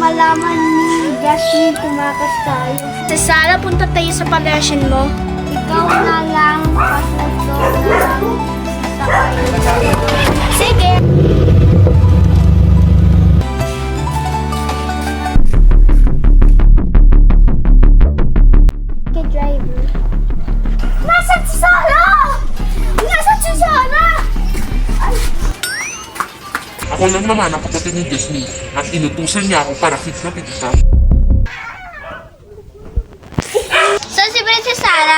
malaman ni Jasmine tumakas tayo. Sa Sara, punta tayo sa palasyon mo. Ikaw na lang, pasuto na lang sa kayo. Sige! Okay, driver. Nasaan si Sara? Nasaan si Sara? Ako lang naman ang kapatid ni Jasmine at inutusan niya ako para kidnapin kita. Saan si Princess Sara?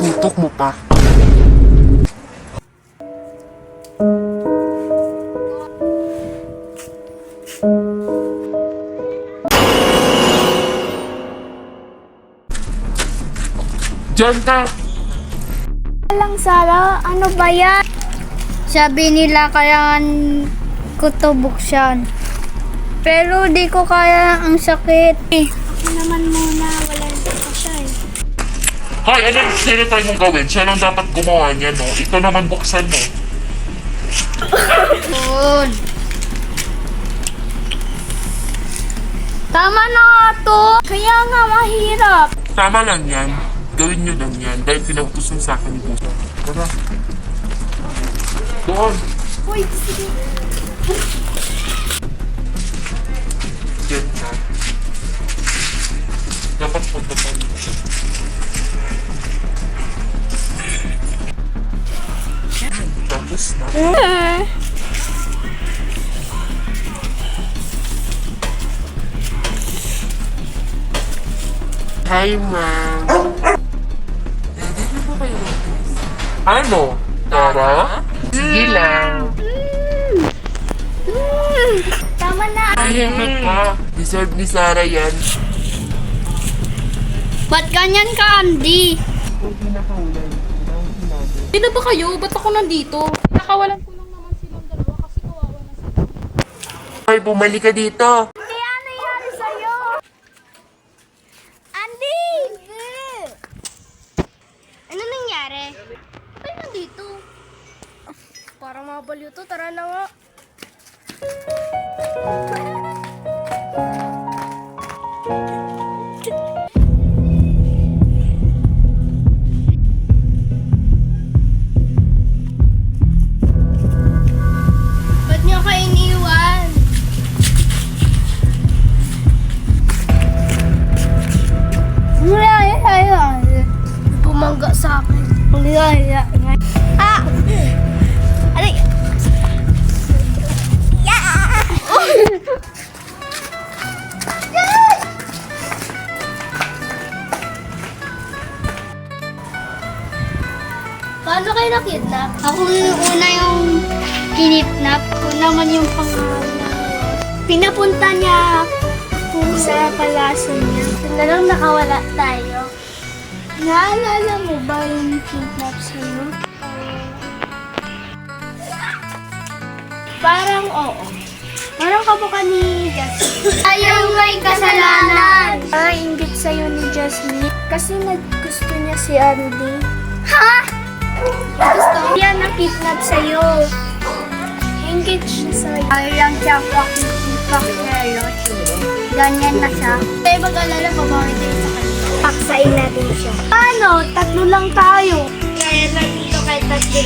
Tutok mo pa. Diyan ka! Lang Sara, ano ba yan? Sabi nila kailangan ko to buksan. Pero di ko kaya, ang sakit. Ako naman muna, wala na pa siya eh. Hoy, ano yung sinitry mong gawin? Siya lang dapat gumawa niya, no? Ito naman buksan mo. Good. Tama na nga to. Kaya nga mahirap. Tama lang yan. Gawin niyo lang yan dahil pinautusan sa akin ni Boss. Tara. Doon. Uy, sige. Diyan ka. Dapat punta pa rin. Tapos na. Hi, ma'am. Ready na po kayo? Ano? Tara? Sige lang. Tama na. Tahimik ka. Deserve ni Sarah yan. Ba't ganyan ka, Andy? Hindi na ba kayo? Ba't ako nandito? Nakawalan ko lang naman silang dalawa kasi kawawa na sila. Hoy, bumalik ka dito. Andy, ano nangyari sa'yo? Andy! Ano nangyari? Ba't nandito? Parang mabaliw to. Tara na nga. Ba't niyo ka iniwan? Bumangga sa akin. Ah! Aray! Paano kayo nakidnap? Ako yung una yung kinidnap. Ako naman yung pangalan. Pinapunta niya ako sa palaso niya. Na lang nakawala tayo. Naalala mo ba yung kidnap sa'yo? Parang oo. Parang kamukha ni Jasmine. Ayaw may kasalanan! Ingit sa'yo ni Jasmine kasi gusto niya si Andy. Ha? Gusto niya na-kidnap sa'yo. Ingit siya sa'yo. Ayaw siya pakikipakero. Ganyan na siya. Tayo mag-alala pa bakit tayo sa kanya. Paksain natin siya. Paano? Tatlo lang tayo. Kaya nandito kay tatlo